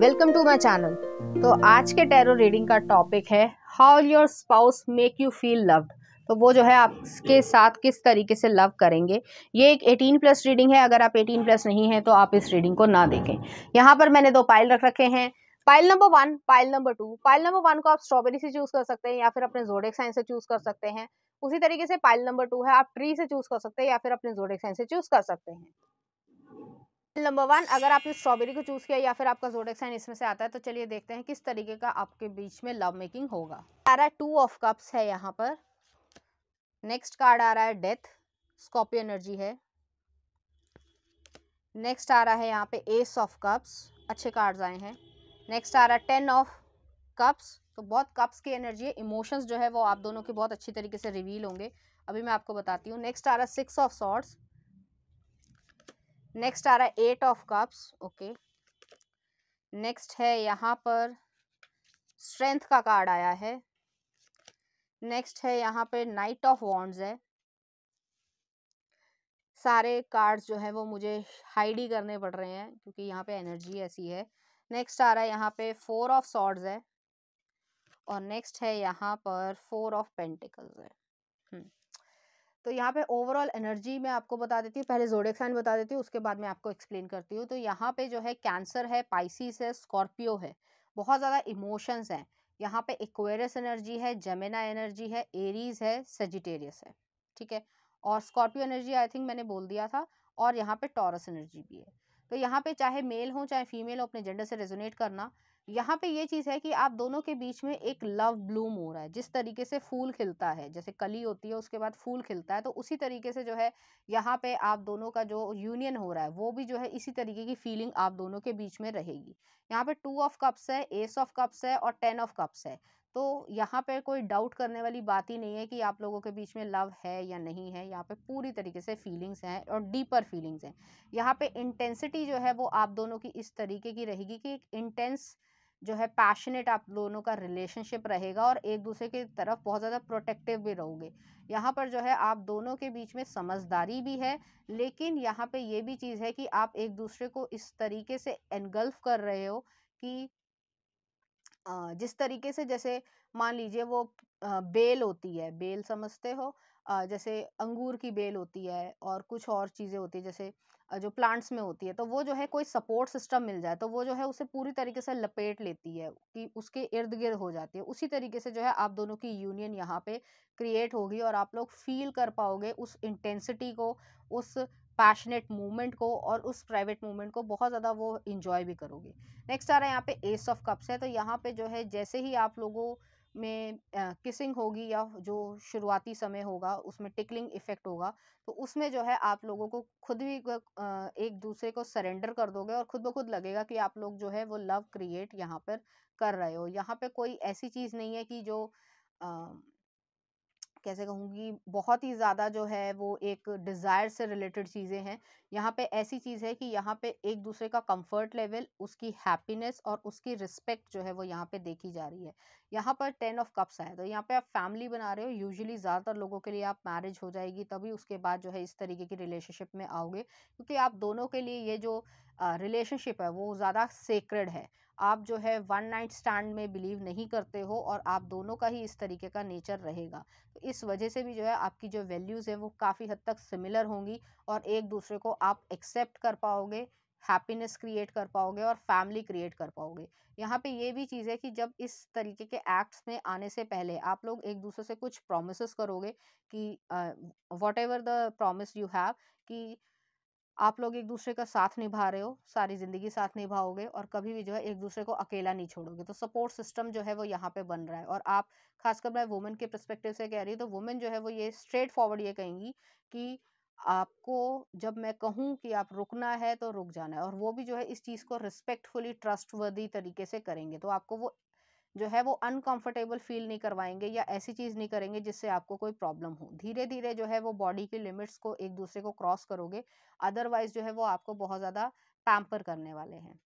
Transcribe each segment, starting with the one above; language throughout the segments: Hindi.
Welcome to my channel. तो आज के टैरो रीडिंग का टॉपिक है how your spouse make you feel loved. तो वो जो है आपके साथ किस तरीके से लव करेंगे। ये एक 18+ रीडिंग है। अगर आप 18+ नहीं है तो आप इस रीडिंग को ना देखें। यहाँ पर मैंने 2 पाइल रख रखे हैं, pile number 1, pile number 2। Pile number 1 को आप स्ट्रॉबेरी से चूज कर सकते हैं या फिर अपने ज़ोडिएक साइन से चूज कर सकते हैं। उसी तरीके से पाइल नंबर 2 है, आप ट्री से चूज कर सकते हैं या फिर अपने ज़ोडिएक साइन से चूज कर सकते हैं। नंबर 1, अगर आपने स्ट्रॉबेरी को चूज किया या फिर आपका ज़ोडिएक साइन इसमें से आता है, तो चलिए देखते हैं किस तरीके का आपके बीच में लव मेकिंग होगा। आ रहा है 2 ऑफ कप्स है यहाँ पर। नेक्स्ट कार्ड आ रहा है डेथ, स्कॉर्पियो एनर्जी है। नेक्स्ट आ रहा है यहाँ पे एस ऑफ कप्स, अच्छे कार्ड्स आए हैं। नेक्स्ट आ रहा है 10 ऑफ कप्स, तो बहुत कप्स की एनर्जी है। इमोशंस जो है वो आप दोनों के बहुत अच्छी तरीके से रिवील होंगे, अभी मैं आपको बताती हूँ। नेक्स्ट आ रहा है 6 ऑफ सॉर्ड्स। नेक्स्ट आ रहा है 8 ऑफ कप्स, ओके। नेक्स्ट है यहाँ पर स्ट्रेंथ का कार्ड आया है। नेक्स्ट है यहाँ पे नाइट ऑफ वॉन्ड्स है। सारे कार्ड्स जो है वो मुझे हाइड ही करने पड़ रहे हैं क्योंकि यहाँ पे एनर्जी ऐसी है। नेक्स्ट आ रहा है यहाँ पे 4 ऑफ सॉर्ड्स है और नेक्स्ट है यहाँ पर 4 ऑफ पेंटिकल्स है। तो यहाँ पे ओवरऑल एनर्जी मैं आपको बता देती हूँ। पहले ज़ोडिएक साइन बता देती हूँ, उसके बाद मैं आपको एक्सप्लेन करती हूँ। तो यहाँ पे जो है कैंसर है, पाइसिस है, स्कॉर्पियो है, बहुत ज़्यादा इमोशंस हैं। यहाँ पे एक्वेरियस एनर्जी है, जेमिनी एनर्जी है, एरीज है, सेजिटेरियस है, ठीक है। और स्कॉर्पियो एनर्जी आई थिंक मैंने बोल दिया था। और यहाँ पे टॉरस एनर्जी भी है। तो यहाँ पे चाहे मेल हो चाहे फीमेल हो, अपने जेंडर से रेजोनेट करना। यहाँ पे ये चीज़ है कि आप दोनों के बीच में एक लव ब्लूम हो रहा है। जिस तरीके से फूल खिलता है, जैसे कली होती है उसके बाद फूल खिलता है, तो उसी तरीके से जो है यहाँ पे आप दोनों का जो यूनियन हो रहा है वो भी जो है इसी तरीके की फीलिंग आप दोनों के बीच में रहेगी। यहाँ पे 2 ऑफ कप्स है, एस ऑफ कप्स है और 10 ऑफ कप्स है। तो यहाँ पे कोई डाउट करने वाली बात ही नहीं है कि आप लोगों के बीच में लव है या नहीं है। यहाँ पे पूरी तरीके से फीलिंग्स हैं और डीपर फीलिंग्स हैं। यहाँ पे इंटेंसिटी जो है वो आप दोनों की इस तरीके की रहेगी कि एक इंटेंस जो है पैशनेट आप दोनों का रिलेशनशिप रहेगा और एक दूसरे की तरफ बहुत ज़्यादा प्रोटेक्टिव भी रहोगे। यहाँ पर जो है आप दोनों के बीच में समझदारी भी है, लेकिन यहाँ पे ये भी चीज़ है कि आप एक दूसरे को इस तरीके से एनगल्फ कर रहे हो कि जिस तरीके से, जैसे मान लीजिए वो बेल होती है, बेल समझते हो, जैसे अंगूर की बेल होती है और कुछ और चीज़ें होती है जैसे जो प्लांट्स में होती है, तो वो जो है कोई सपोर्ट सिस्टम मिल जाए तो वो जो है उसे पूरी तरीके से लपेट लेती है कि उसके इर्द गिर्द हो जाती है। उसी तरीके से जो है आप दोनों की यूनियन यहाँ पे क्रिएट होगी और आप लोग फील कर पाओगे उस इंटेंसिटी को, उस पैशनेट मूवमेंट को और उस प्राइवेट मूवमेंट को बहुत ज़्यादा वो इंजॉय भी करोगे। नेक्स्ट आ रहा है यहाँ पे एस ऑफ कप्स है। तो यहाँ पे जो है जैसे ही आप लोगों में किसिंग होगी या जो शुरुआती समय होगा उसमें टिकलिंग इफेक्ट होगा, तो उसमें जो है आप लोगों को खुद भी एक दूसरे को सरेंडर कर दोगे और खुद ब खुद लगेगा कि आप लोग जो है वो लव क्रिएट यहाँ पर कर रहे हो। यहाँ पे कोई ऐसी चीज़ नहीं है कि जो कैसे कहूँगी बहुत ही ज़्यादा जो है वो एक डिज़ायर से रिलेटेड चीज़ें हैं। यहाँ पे ऐसी चीज़ है कि यहाँ पे एक दूसरे का कंफर्ट लेवल, उसकी हैप्पीनेस और उसकी रिस्पेक्ट जो है वो यहाँ पे देखी जा रही है। यहाँ पर 10 ऑफ कप्स है, तो यहाँ पे आप फैमिली बना रहे हो। यूजुअली ज़्यादातर लोगों के लिए आप मैरिज हो जाएगी तभी उसके बाद जो है इस तरीके की रिलेशनशिप में आओगे, क्योंकि आप दोनों के लिए ये जो रिलेशनशिप है वो ज़्यादा सेक्रेड है। आप जो है वन नाइट स्टैंड में बिलीव नहीं करते हो और आप दोनों का ही इस तरीके का नेचर रहेगा। तो इस वजह से भी जो है आपकी जो वैल्यूज़ है वो काफ़ी हद तक सिमिलर होंगी और एक दूसरे को आप एक्सेप्ट कर पाओगे, हैप्पीनेस क्रिएट कर पाओगे और फैमिली क्रिएट कर पाओगे। यहाँ पे ये भी चीज़ है कि जब इस तरीके के एक्ट्स में आने से पहले आप लोग एक दूसरे से कुछ प्रोमिस करोगे कि what ever the promise you have, कि आप लोग एक दूसरे का साथ निभा रहे हो, सारी ज़िंदगी साथ निभाओगे और कभी भी जो है एक दूसरे को अकेला नहीं छोड़ोगे। तो सपोर्ट सिस्टम जो है वो यहाँ पे बन रहा है। और आप, खासकर मैं वुमेन के पर्सपेक्टिव से कह रही हूँ, तो वुमेन जो है वो ये स्ट्रेट फॉरवर्ड ये कहेंगी कि आपको जब मैं कहूँ कि आप रुकना है तो रुक जाना है, और वो भी जो है इस चीज़ को रिस्पेक्टफुली ट्रस्टवर्दी तरीके से करेंगे। तो आपको वो जो है वो अनकंफर्टेबल फील नहीं करवाएंगे या ऐसी चीज़ नहीं करेंगे जिससे आपको कोई प्रॉब्लम हो। धीरे धीरे जो है वो बॉडी की लिमिट्स को एक दूसरे को क्रॉस करोगे, अदरवाइज जो है वो आपको बहुत ज़्यादा पैम्पर करने वाले हैं।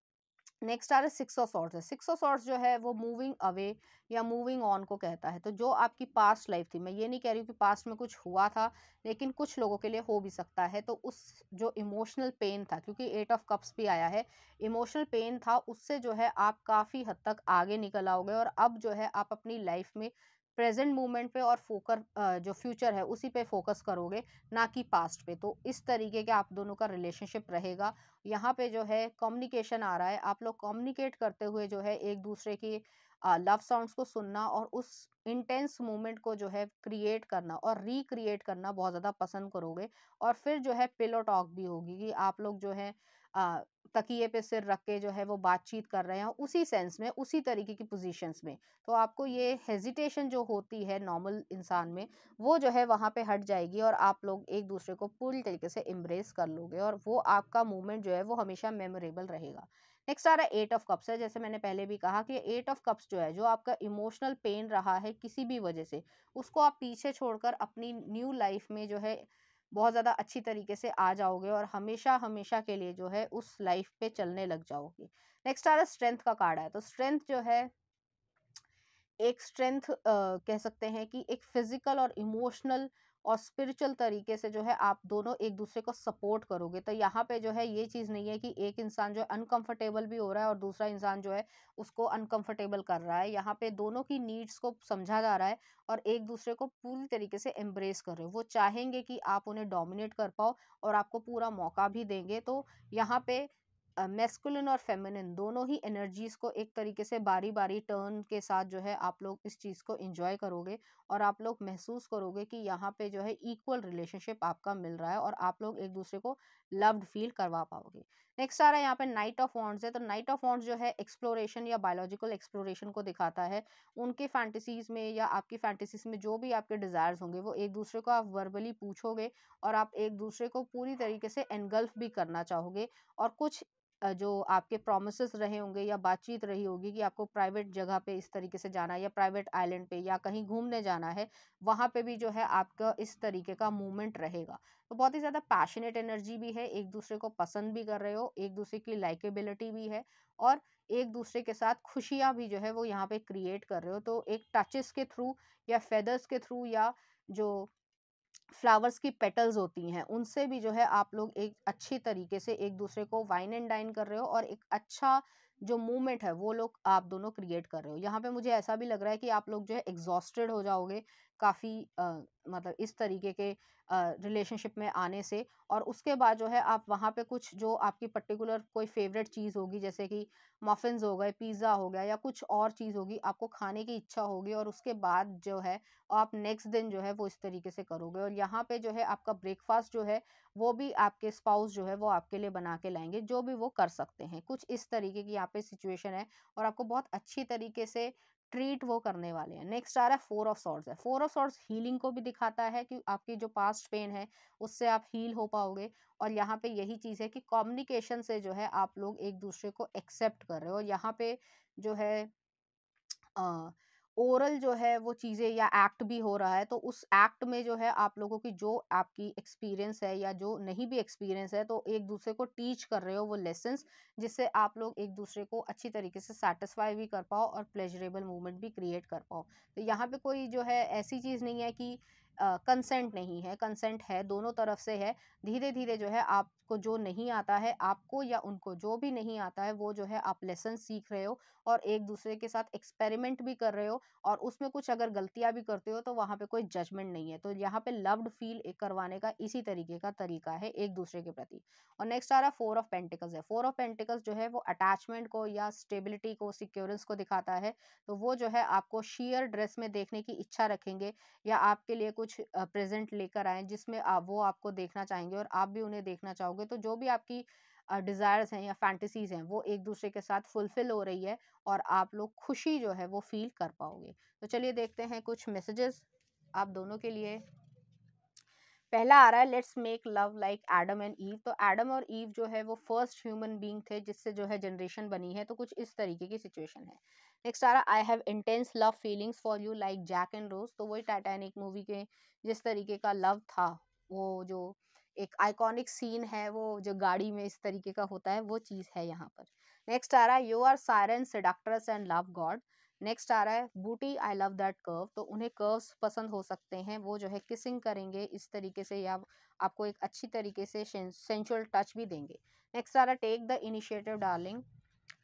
नेक्स्ट आ रहा है सिक्स ऑफ सॉर्ड्स है। सिक्स ऑफ सॉर्ड्स जो है वो मूविंग अवे या मूविंग ऑन को कहता है। तो जो आपकी पास्ट लाइफ थी, मैं ये नहीं कह रही हूँ कि पास्ट में कुछ हुआ था, लेकिन कुछ लोगों के लिए हो भी सकता है, तो उस जो इमोशनल पेन था, क्योंकि एट ऑफ कप्स भी आया है, इमोशनल पेन था, उससे जो है आप काफ़ी हद तक आगे निकल आओगे और अब जो है आप अपनी लाइफ में प्रेजेंट मोमेंट पे और फोकस जो फ्यूचर है उसी पे फोकस करोगे, ना कि पास्ट पे। तो इस तरीके के आप दोनों का रिलेशनशिप रहेगा। यहाँ पे जो है कम्युनिकेशन आ रहा है, आप लोग कम्युनिकेट करते हुए जो है एक दूसरे की लव साउंड्स को सुनना और उस इंटेंस मोमेंट को जो है क्रिएट करना और रिक्रिएट करना बहुत ज़्यादा पसंद करोगे। और फिर जो है पिलो टॉक भी होगी कि आप लोग जो है अ, तकिए पे सिर रख के जो है वो बातचीत कर रहे हैं उसी सेंस में, उसी तरीके की पोजीशंस में। तो आपको ये हेजिटेशन जो होती है नॉर्मल इंसान में, वो जो है वहाँ पे हट जाएगी और आप लोग एक दूसरे को पूरी तरीके से एम्ब्रेस कर लोगे और वो आपका मूवमेंट जो है वो हमेशा मेमोरेबल रहेगा। नेक्स्ट आ रहा है एट ऑफ कप्स है। जैसे मैंने पहले भी कहा कि एट ऑफ कप्स जो है, जो आपका इमोशनल पेन रहा है किसी भी वजह से, उसको आप पीछे छोड़कर अपनी न्यू लाइफ में जो है बहुत ज़्यादा अच्छी तरीके से आ जाओगे और हमेशा हमेशा के लिए जो है उस लाइफ पे चलने लग जाओगे। नेक्स्ट आ रहा है स्ट्रेंथ का कार्ड है। तो स्ट्रेंथ जो है एक स्ट्रेंथ कह सकते हैं कि एक फिजिकल और इमोशनल और स्पिरिचुअल तरीके से जो है आप दोनों एक दूसरे को सपोर्ट करोगे। तो यहाँ पे जो है ये चीज़ नहीं है कि एक इंसान जो है अनकंफर्टेबल भी हो रहा है और दूसरा इंसान जो है उसको अनकंफर्टेबल कर रहा है। यहाँ पे दोनों की नीड्स को समझा जा रहा है और एक दूसरे को पूरी तरीके से एम्ब्रेस कर रहे हो। वो चाहेंगे कि आप उन्हें डोमिनेट कर पाओ और आपको पूरा मौका भी देंगे। तो यहाँ पे मैस्कुलिन और फेमिनिन दोनों ही एनर्जीज को एक तरीके से बारी बारी टर्न के साथ जो है आप लोग इस चीज़ को एंजॉय करोगे और आप लोग महसूस करोगे कि यहाँ पे जो है इक्वल रिलेशनशिप आपका मिल रहा है और आप लोग एक दूसरे को लव्ड फील करवा पाओगे। नेक्स्ट आ रहा है यहाँ पे नाइट ऑफ वॉन्ड्स है। तो नाइट ऑफ वॉन्ड्स जो है एक्सप्लोरेशन या बायोलॉजिकल एक्सप्लोरेशन को दिखाता है। उनके फैंटेसीज में या आपकी फैंटेसीज में जो भी आपके डिजायर्स होंगे वो एक दूसरे को आप वर्बली पूछोगे और आप एक दूसरे को पूरी तरीके से एनगल्फ भी करना चाहोगे। और कुछ जो आपके प्रोमिसेस रहे होंगे या बातचीत रही होगी कि आपको प्राइवेट जगह पे इस तरीके से जाना है या प्राइवेट आइलैंड पे या कहीं घूमने जाना है, वहाँ पे भी जो है आपका इस तरीके का मूवमेंट रहेगा। तो बहुत ही ज़्यादा पैशनेट एनर्जी भी है, एक दूसरे को पसंद भी कर रहे हो, एक दूसरे की लाइकेबिलिटी भी है और एक दूसरे के साथ खुशियाँ भी जो है वो यहाँ पे क्रिएट कर रहे हो। तो एक टचेस के थ्रू या फेदर्स के थ्रू या जो फ्लावर्स की पेटल्स होती हैं उनसे भी जो है आप लोग एक अच्छी तरीके से एक दूसरे को वाइन एंड डाइन कर रहे हो और एक अच्छा जो मूवमेंट है वो लोग आप दोनों क्रिएट कर रहे हो। यहाँ पे मुझे ऐसा भी लग रहा है कि आप लोग जो है एग्जॉस्टेड हो जाओगे काफ़ी मतलब इस तरीके के रिलेशनशिप में आने से। और उसके बाद जो है आप वहाँ पे कुछ जो आपकी पर्टिकुलर कोई फेवरेट चीज़ होगी, जैसे कि मफ़िन्स हो गए, पिज़्ज़ा हो गया या कुछ और चीज़ होगी, आपको खाने की इच्छा होगी और उसके बाद जो है आप नेक्स्ट दिन जो है वो इस तरीके से करोगे। और यहाँ पे जो है आपका ब्रेकफास्ट जो है वो भी आपके स्पाउस जो है वो आपके लिए बना के लाएंगे, जो भी वो कर सकते हैं। कुछ इस तरीके की यहाँ पे सिचुएशन है और आपको बहुत अच्छी तरीके से ट्रीट वो करने वाले हैं। नेक्स्ट आ रहा है फोर ऑफ सॉर्ड्स है। फोर ऑफ सॉर्ड्स हीलिंग को भी दिखाता है कि आपकी जो पास्ट पेन है उससे आप हील हो पाओगे। और यहाँ पे यही चीज़ है कि कम्युनिकेशन से जो है आप लोग एक दूसरे को एक्सेप्ट कर रहे हो। और यहाँ पे जो है ओरल जो है वो चीज़ें या एक्ट भी हो रहा है, तो उस एक्ट में जो है आप लोगों की जो आपकी एक्सपीरियंस है या जो नहीं भी एक्सपीरियंस है, तो एक दूसरे को टीच कर रहे हो वो लेसन्स, जिससे आप लोग एक दूसरे को अच्छी तरीके से सेटिस्फाई भी कर पाओ और प्लेजरेबल मोमेंट भी क्रिएट कर पाओ। तो यहाँ पे कोई जो है ऐसी चीज़ नहीं है कि कंसेंट नहीं है, कंसेंट है, दोनों तरफ से है। धीरे धीरे जो है आपको जो नहीं आता है, आपको या उनको जो भी नहीं आता है, वो जो है आप लेसन सीख रहे हो और एक दूसरे के साथ एक्सपेरिमेंट भी कर रहे हो। और उसमें कुछ अगर गलतियां भी करते हो तो वहां पे कोई जजमेंट नहीं है। तो यहाँ पे लव्ड फील करवाने का इसी तरीके का तरीका है एक दूसरे के प्रति। और नेक्स्ट आ रहा है फोर ऑफ पेंटिकल्स है। फोर ऑफ पेंटिकल्स जो है वो अटैचमेंट को या स्टेबिलिटी को, सिक्योरेंस को दिखाता है। तो वो जो है आपको शियर ड्रेस में देखने की इच्छा रखेंगे या आपके लिए कुछ प्रेजेंट लेकर आए जिसमें वो आपको देखना चाहेंगे और आप भी उन्हें देखना चाहोगे। तो जो भी आपकी डिज़ायर्स हैं या फैंटेसीज हैं वो एक दूसरे के साथ फुलफिल हो रही है और आप लोग खुशी जो है वो फील कर पाओगे। तो चलिए देखते हैं कुछ मैसेजेस आप दोनों के लिए। पहला आ रहा है let's make love like Adam and ewe. तो एडम और ईव जो है वो फर्स्ट ह्यूमन बीइंग थे जिससे जो है जनरेशन बनी है। तो कुछ इस तरीके की सिचुएशन है। नेक्स्ट आ रहा है I have intense love feelings for you like Jack and Rose. तो वही टाइटैनिक मूवी के जिस तरीके का लव था, वो जो एक आइकॉनिक सीन है वो जो गाड़ी में इस तरीके का होता है, वो चीज़ है यहाँ पर। नेक्स्ट आ रहा है you are siren seductress and love god. Next आ रहा है बूटी आई लव दैट कर्व, तो उन्हें कर्व्स पसंद हो सकते हैं, वो जो है किसिंग करेंगे इस तरीके से या आपको एक अच्छी तरीके से सेंसुअल टच भी देंगे। नेक्स्ट आ रहा है take the initiative darling.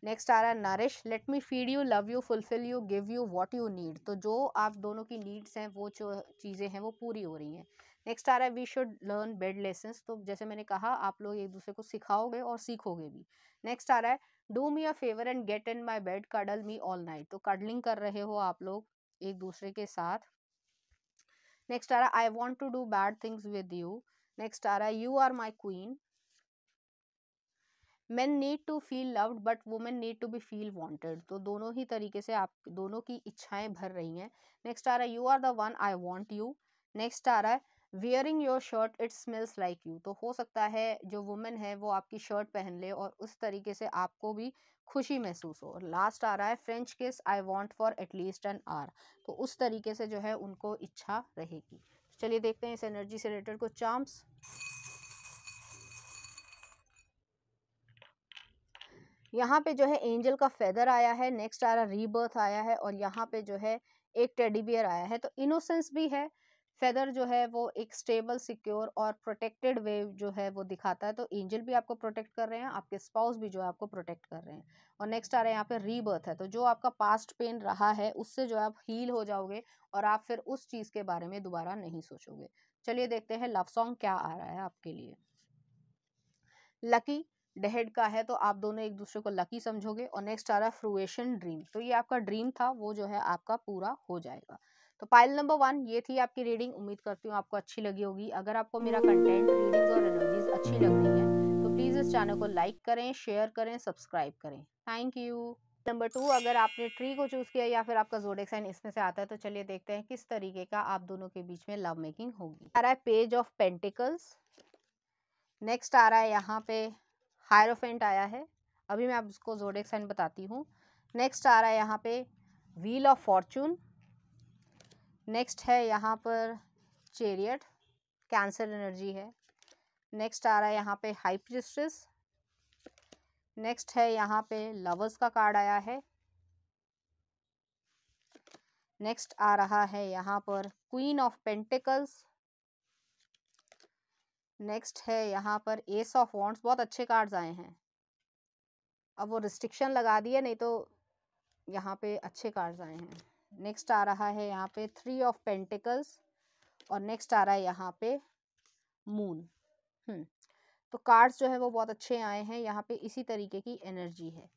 Next आ रहा है nourish let me feed you love you fulfil you give you what you need, तो जो आप दोनों की नीड्स हैं वो जो चीज़ें हैं वो पूरी हो रही हैं। नेक्स्ट आ रहा है we should learn bad lessons, तो जैसे मैंने कहा आप लोग एक दूसरे को सिखाओगे और सीखोगे भी। नेक्स्ट आ रहा है do me a favour and get in my bed cuddle me all night, तो कडलिंग कर रहे हो आप लोग एक दूसरे के साथ। नेक्स्ट आ रहा है I want to do bad things with you. Next आ रहा है you are my queen. men need to feel loved but women need to be feel wanted, तो दोनों ही तरीके से आप दोनों की इच्छाएं भर रही हैं। नेक्स्ट आ रहा है you are the one I want you. Next आ रहा है wearing your shirt it smells like you, तो हो सकता है जो वुमेन है वो आपकी शर्ट पहन ले और उस तरीके से आपको भी खुशी महसूस हो। और लास्ट आ रहा है फ्रेंच किस I want for at least an hour, तो उस तरीके से जो है उनको इच्छा रहेगी। चलिए देखते हैं इस एनर्जी से रिलेटेड कुछ चार्म्स। यहाँ पे जो है एंजल का फेदर आया है, नेक्स्ट आ रहा रीबर्थ आया है, और यहाँ पे जो है एक टेडी बियर आया है, तो इनोसेंस भी है। फेदर जो है वो एक स्टेबल सिक्योर और प्रोटेक्टेड वे जो है वो दिखाता है, तो एंजल भी आपको प्रोटेक्ट कर रहे हैं, आपके स्पाउस भी जो है आपको प्रोटेक्ट कर रहे हैं। और नेक्स्ट आ रहा है यहाँ पे रीबर्थ है, तो जो आपका पास्ट पेन रहा है उससे जो आप हील हो जाओगे और आप फिर उस चीज़ के बारे में दोबारा नहीं सोचोगे। चलिए देखते हैं लव सॉन्ग क्या आ रहा है आपके लिए। लकी डेहेड का है, तो आप दोनों एक दूसरे को लकी समझोगे। और नेक्स्ट आ रहा है फ्रूएशन ड्रीम, तो ये आपका ड्रीम था वो जो है आपका पूरा हो जाएगा। तो पाइल नंबर 1 ये थी आपकी रीडिंग, उम्मीद करती हूँ आपको अच्छी लगी होगी। अगर आपको मेरा कंटेंट, रीडिंग्स और एनर्जीज अच्छी लग रही है तो प्लीज़ इस चैनल को लाइक करें, शेयर करें, सब्सक्राइब करें। Thank you. नंबर 2 अगर आपने ट्री को चूज किया या फिर आपका ज़ोडिएक साइन इसमें से आता है, तो चलिए देखते हैं किस तरीके का आप दोनों के बीच में लव मेकिंग होगी। आ रहा है पेज ऑफ पेंटिकल्स। नेक्स्ट आ रहा है यहाँ पे हायरोफेंट आया है, अभी मैं आपको ज़ोडिएक साइन बताती हूँ। नेक्स्ट आ रहा है यहाँ पे व्हील ऑफ फॉर्चून। नेक्स्ट है यहाँ पर चेरियट, कैंसर एनर्जी है। नेक्स्ट आ रहा है यहाँ पे हाई प्रीस्टेस। नेक्स्ट है यहाँ पे लवर्स का कार्ड आया है। नेक्स्ट आ रहा है यहाँ पर क्वीन ऑफ पेंटिकल्स। नेक्स्ट है यहाँ पर एस ऑफ वॉन्ड्स, बहुत अच्छे कार्ड्स आए हैं, अब वो रिस्ट्रिक्शन लगा दिए, नहीं तो यहाँ पे अच्छे कार्ड्स आए हैं। नेक्स्ट आ रहा है यहाँ पे 3 ऑफ पेंटिकल्स, और नेक्स्ट आ रहा है यहाँ पे मून। तो कार्ड्स जो है वो बहुत अच्छे आए हैं, यहाँ पे इसी तरीके की एनर्जी है।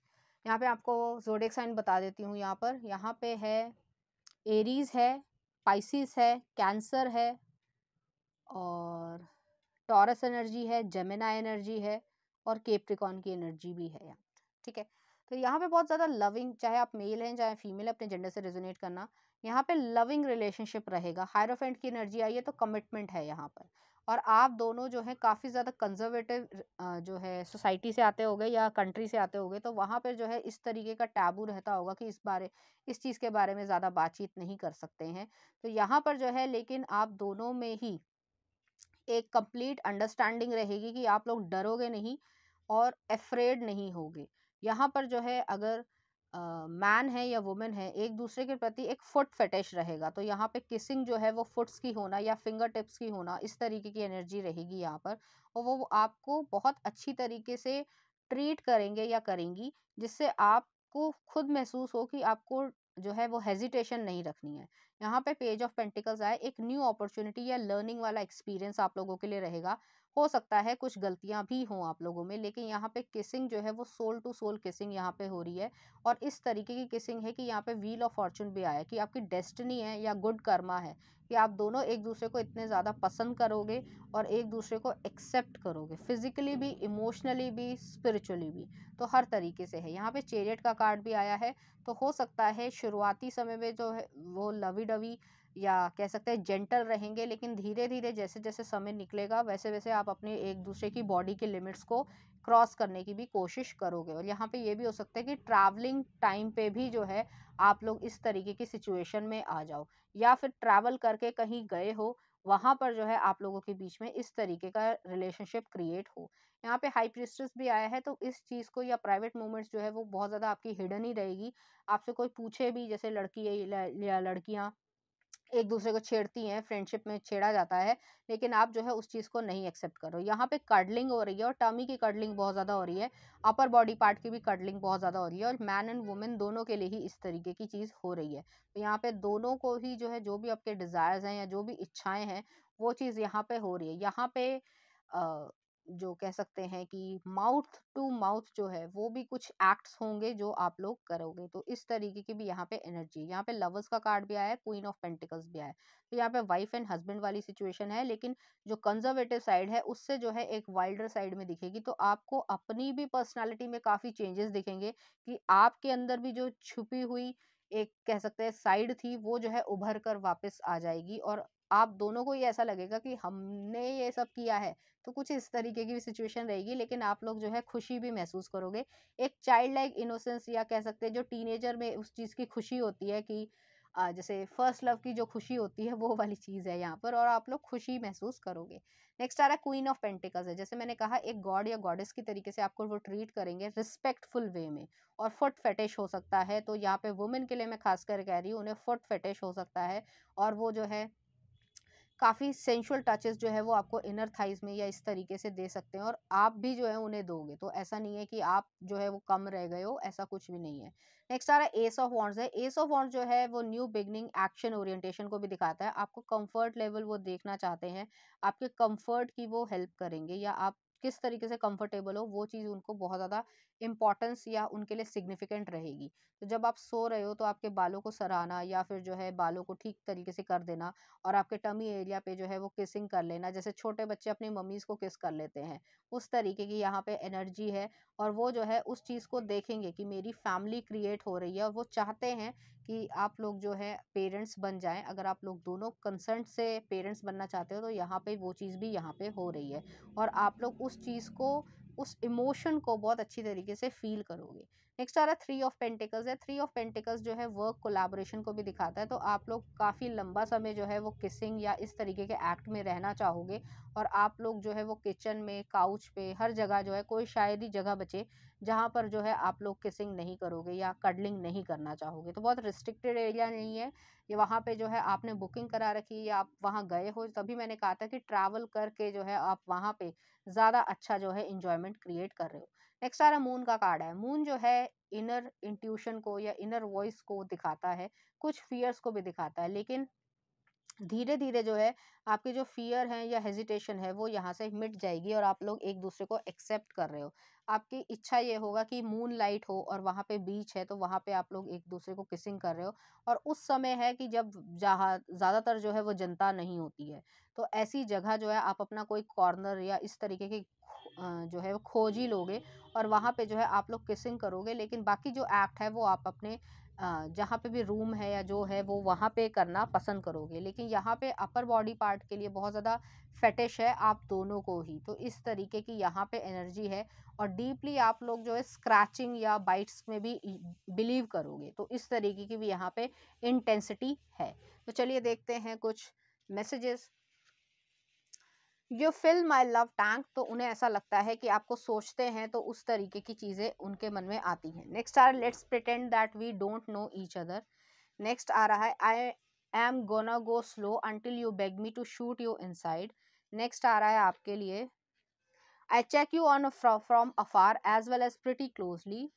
यहाँ पे आपको ज़ोडिएक साइन बता देती हूँ। यहाँ पे है एरीज है, पाइसिस है, कैंसर है, और टॉरस एनर्जी है, जेमिनी एनर्जी है, और केप्रिकॉन की एनर्जी भी है यहाँ। ठीक है, तो यहाँ पे बहुत ज़्यादा लविंग, चाहे आप मेल हैं चाहे फीमेल, अपने जेंडर से रेजोनेट करना, यहाँ पे लविंग रिलेशनशिप रहेगा। हायरोफेंट की एनर्जी आई है तो कमिटमेंट है यहाँ पर, और आप दोनों जो है काफ़ी ज़्यादा कंजर्वेटिव जो है सोसाइटी से आते होंगे या कंट्री से आते होंगे, तो वहाँ पर जो है इस तरीके का टैबू रहता होगा कि इस चीज़ के बारे में ज़्यादा बातचीत नहीं कर सकते हैं। तो यहाँ पर जो है लेकिन आप दोनों में ही एक कंप्लीट अंडरस्टैंडिंग रहेगी कि आप लोग डरोगे नहीं और अफ्रेड नहीं होगे। यहाँ पर जो है अगर मैन है या वुमेन है, एक दूसरे के प्रति एक फुट फेटिश रहेगा, तो यहाँ पे किसिंग जो है वो फुट्स की होना या फिंगर टिप्स की होना, इस तरीके की एनर्जी रहेगी यहाँ पर। और वो आपको बहुत अच्छी तरीके से ट्रीट करेंगे या करेंगी, जिससे आपको खुद महसूस हो कि आपको जो है वो हेजिटेशन नहीं रखनी है। यहाँ पे पेज ऑफ पेंटिकल्स आए, एक न्यू अपॉर्चुनिटी या लर्निंग वाला एक्सपीरियंस आप लोगों के लिए रहेगा। हो सकता है कुछ गलतियां भी हों आप लोगों में, लेकिन यहाँ पे किसिंग जो है वो सोल टू सोल किसिंग यहाँ पे हो रही है, और इस तरीके की किसिंग है कि यहाँ पे व्हील ऑफ फॉर्चून भी आया है कि आपकी डेस्टिनी है या गुड कर्मा है कि आप दोनों एक दूसरे को इतने ज़्यादा पसंद करोगे और एक दूसरे को एक्सेप्ट करोगे, फिजिकली भी, इमोशनली भी, स्पिरिचुअली भी, तो हर तरीके से है। यहाँ पे चेरियट का कार्ड भी आया है, तो हो सकता है शुरुआती समय में जो है वो लवी डवी या कह सकते हैं जेंटल रहेंगे, लेकिन धीरे धीरे जैसे जैसे समय निकलेगा वैसे वैसे आप अपने एक दूसरे की बॉडी के लिमिट्स को क्रॉस करने की भी कोशिश करोगे। और यहाँ पे ये भी हो सकता है कि ट्रैवलिंग टाइम पे भी जो है आप लोग इस तरीके की सिचुएशन में आ जाओ, या फिर ट्रैवल करके कहीं गए हो, वहां पर जो है आप लोगों के बीच में इस तरीके का रिलेशनशिप क्रिएट हो। यहाँ पे हाई प्रिस्टेस भी आया है, तो इस चीज को या प्राइवेट मोमेंट्स जो है वो बहुत ज्यादा आपकी हिडन ही रहेगी। आपसे कोई पूछे भी, जैसे लड़की है या लड़कियां एक दूसरे को छेड़ती हैं, फ्रेंडशिप में छेड़ा जाता है, लेकिन आप जो है उस चीज़ को नहीं एक्सेप्ट करो। यहाँ पे कडलिंग हो रही है और टमी की कडलिंग बहुत ज़्यादा हो रही है, अपर बॉडी पार्ट की भी कडलिंग बहुत ज़्यादा हो रही है, और मैन एंड वुमेन दोनों के लिए ही इस तरीके की चीज़ हो रही है। तो यहाँ पे दोनों को ही जो है, जो भी आपके डिज़ायर्स हैं या जो भी इच्छाएं हैं, वो चीज़ यहाँ पे हो रही है। यहाँ पे अ, जो कह सकते हैं कि माउथ टू माउथ जो है वो भी कुछ एक्ट्स होंगे जो आप लोग करोगे। तो इस तरीके की भी यहाँ पे एनर्जी है। यहाँ पे लवर्स का कार्ड भी आया है, क्वीन ऑफ पेंटिकल्स भी आया है। तो यहाँ पे वाइफ एंड हस्बैंड वाली सिचुएशन है, लेकिन जो कंजर्वेटिव साइड है उससे जो है एक वाइल्डर साइड में दिखेगी। तो आपको अपनी भी पर्सनालिटी में काफी चेंजेस दिखेंगे, कि आपके अंदर भी जो छुपी हुई एक कह सकते हैं साइड थी, वो जो है उभर कर वापस आ जाएगी, और आप दोनों को ये ऐसा लगेगा कि हमने ये सब किया है। तो कुछ इस तरीके की भी सिचुएशन रहेगी, लेकिन आप लोग जो है खुशी भी महसूस करोगे। एक चाइल्ड लाइक इनोसेंस, या कह सकते हैं जो टीनेजर में उस चीज की खुशी होती है कि जैसे फर्स्ट लव की जो खुशी होती है, वो वाली चीज है यहाँ पर, और आप लोग खुशी महसूस करोगे। नेक्स्ट आ रहा है क्वीन ऑफ पेंटिकल्स है। जैसे मैंने कहा, एक गॉड या गॉडेस की तरीके से आपको वो ट्रीट करेंगे रिस्पेक्टफुल वे में। और फुट फेटिश हो सकता है, तो यहाँ पे वुमेन के लिए मैं खासकर कह रही हूँ, उन्हें फुट फेटिश हो सकता है, और वो जो है काफ़ी सेंशुअल टचेस जो है वो आपको इनर थाइज में या इस तरीके से दे सकते हैं, और आप भी जो है उन्हें दोगे। तो ऐसा नहीं है कि आप जो है वो कम रह गए हो, ऐसा कुछ भी नहीं है। नेक्स्ट आ रहा है एस ऑफ वॉन्ड्स है। एस ऑफ वॉन्ड्स जो है वो न्यू बिगनिंग, एक्शन ओरिएंटेशन को भी दिखाता है। आपको कंफर्ट लेवल वो देखना चाहते हैं, आपके कंफर्ट की वो हेल्प करेंगे, या आप किस तरीके से कंफर्टेबल हो, वो चीज़ उनको बहुत ज़्यादा इंपॉर्टेंस या उनके लिए सिग्निफिकेंट रहेगी। तो जब आप सो रहे हो तो आपके बालों को सराहना, या फिर जो है बालों को ठीक तरीके से कर देना, और आपके टमी एरिया पे जो है वो किसिंग कर लेना, जैसे छोटे बच्चे अपनी मम्मीज को किस कर लेते हैं, उस तरीके की यहाँ पे एनर्जी है। और वो जो है उस चीज़ को देखेंगे कि मेरी फैमिली क्रिएट हो रही है, और वो चाहते हैं कि आप लोग जो है पेरेंट्स बन जाएं। अगर आप लोग दोनों कंसर्ट से पेरेंट्स बनना चाहते हो, तो यहाँ पे वो चीज़ भी यहाँ पे हो रही है, और आप लोग उस चीज़ को, उस इमोशन को बहुत अच्छी तरीके से फील करोगे। नेक्स्ट आ रहा है थ्री ऑफ पेंटिकल्स है। थ्री ऑफ पेंटिकल्स जो है वर्क कोलैबोरेशन को भी दिखाता है। तो आप लोग काफ़ी लंबा समय जो है वो किसिंग या इस तरीके के एक्ट में रहना चाहोगे, और आप लोग जो है वो किचन में, काउच पे, हर जगह जो है, कोई शायद ही जगह बचे जहाँ पर जो है आप लोग किसिंग नहीं करोगे या कडलिंग नहीं करना चाहोगे। तो बहुत रिस्ट्रिक्टेड एरिया नहीं है ये, वहाँ पे जो है आपने बुकिंग करा रखी है या आप वहाँ गए हो, तभी मैंने कहा था कि ट्रैवल करके जो है आप वहाँ पे ज़्यादा अच्छा जो है इंजॉयमेंट क्रिएट कर रहे हो। नेक्स्ट आ रहा मून का कार्ड है। मून जो है इनर इंट्यूशन को या इनर वॉइस को दिखाता है, कुछ फियर्स को भी दिखाता है, लेकिन धीरे धीरे जो है आपके जो फियर है या हेजिटेशन है वो यहाँ से मिट जाएगी, और आप लोग एक दूसरे को एक्सेप्ट कर रहे हो। आपकी इच्छा ये होगा कि मून लाइट हो और वहाँ पे बीच है, तो वहाँ पे आप लोग एक दूसरे को किसिंग कर रहे हो, और उस समय है कि जब जहाँ ज़्यादातर जो है वो जनता नहीं होती है, तो ऐसी जगह जो है आप अपना कोई कॉर्नर या इस तरीके की जो है वो खोज ही लोगे, और वहाँ पे जो है आप लोग किसिंग करोगे। लेकिन बाकी जो एक्ट है वो आप अपने जहाँ पे भी रूम है या जो है वो वहाँ पे करना पसंद करोगे। लेकिन यहाँ पे अपर बॉडी पार्ट के लिए बहुत ज़्यादा फेटिश है आप दोनों को ही। तो इस तरीके की यहाँ पे एनर्जी है, और डीपली आप लोग जो है स्क्रैचिंग या बाइट्स में भी बिलीव करोगे। तो इस तरीके की भी यहाँ पे इंटेंसिटी है। तो चलिए देखते हैं कुछ messages. You fill my love tank, तो उन्हें ऐसा लगता है कि आपको सोचते हैं, तो उस तरीके की चीज़ें उनके मन में आती हैं। नेक्स्ट आर let's pretend that we don't know each other. Next आ रहा है I am gonna go slow until you beg me to shoot you inside. Next आ रहा है आपके लिए I check you on from afar as well as pretty closely.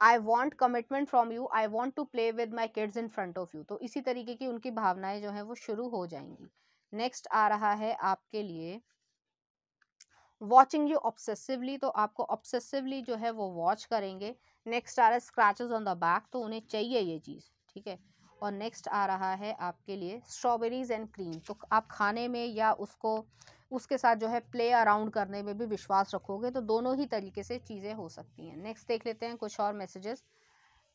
I want commitment from you, I want to play with my kids in front of you. तो इसी तरीके की उनकी भावनाएं जो है वो शुरू हो जाएंगी। नेक्स्ट आ रहा है आपके लिए वॉचिंग यू ऑब्सेसिवली, तो आपको ऑब्सेसिवली जो है वो वॉच करेंगे। नेक्स्ट आ रहा है स्क्रैचेस ऑन द बैक, तो उन्हें चाहिए ये चीज़, ठीक है। और नेक्स्ट आ रहा है आपके लिए स्ट्रॉबेरीज एंड क्रीम, तो आप खाने में या उसको उसके साथ जो है प्ले अराउंड करने में भी विश्वास रखोगे। तो दोनों ही तरीके से चीज़ें हो सकती हैं। नेक्स्ट देख लेते हैं कुछ और messages.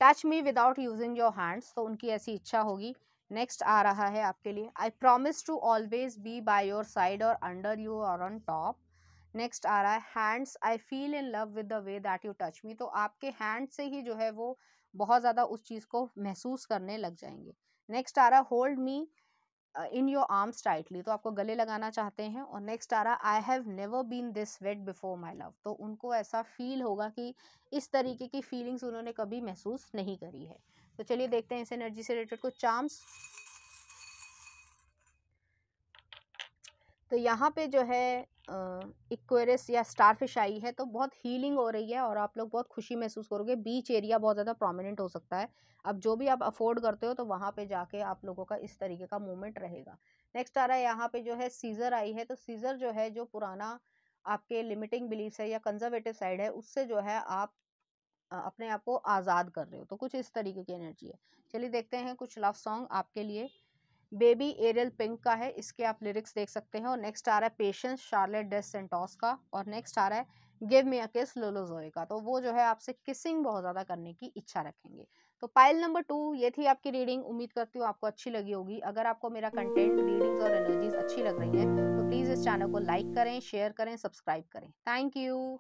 Touch me without using your hands, तो उनकी ऐसी इच्छा होगी। नेक्स्ट आ रहा है आपके लिए I promise to always be by your side और अंडर यू और ऑन टॉप। नेक्स्ट आ रहा है hands I feel in love with the way that you touch me, तो आपके हैंड से ही जो है वो बहुत ज़्यादा उस चीज़ को महसूस करने लग जाएंगे। नेक्स्ट आ रहा है hold me in your arms tightly, तो आपको गले लगाना चाहते हैं। और नेक्स्ट आ रहा I have never been this wet before my love, तो उनको ऐसा फील होगा कि इस तरीके की फीलिंग्स उन्होंने कभी महसूस नहीं करी है। तो चलिए देखते हैं इस एनर्जी से रिलेटेड कुछ चार्म्स। तो यहाँ पे जो है इक्वेरियस या स्टारफिश आई है, तो बहुत हीलिंग हो रही है और आप लोग बहुत खुशी महसूस करोगे। बीच एरिया बहुत ज़्यादा प्रोमिनेंट हो सकता है। अब जो भी आप अफोर्ड करते हो तो वहाँ पे जाके आप लोगों का इस तरीके का मूवमेंट रहेगा। नेक्स्ट आ रहा है यहाँ पे जो है सीजर आई है, तो सीजर जो है जो पुराना आपके लिमिटिंग बिलीफ्स है या कंजर्वेटिव साइड है, उससे जो है आप अपने आप को आज़ाद कर रहे हो, तो कुछ इस तरीके की एनर्जी है। चलिए देखते हैं कुछ लव सॉन्ग आपके लिए। बेबी एरियल पिंक का है, इसके आप लिरिक्स देख सकते हैं। और नेक्स्ट आ रहा है पेशेंस शार्लेट डेस सेंटोस का। और नेक्स्ट आ रहा है गिव मी अ किस लोलो जोए का, तो वो जो है आपसे किसिंग बहुत ज़्यादा करने की इच्छा रखेंगे। तो पाइल नंबर 2 ये थी आपकी रीडिंग। उम्मीद करती हूँ आपको अच्छी लगी होगी। अगर आपको मेरा कंटेंट, रीडिंग्स और एनर्जीज अच्छी लग रही है तो प्लीज़ इस चैनल को लाइक करें, शेयर करें, सब्सक्राइब करें। Thank you.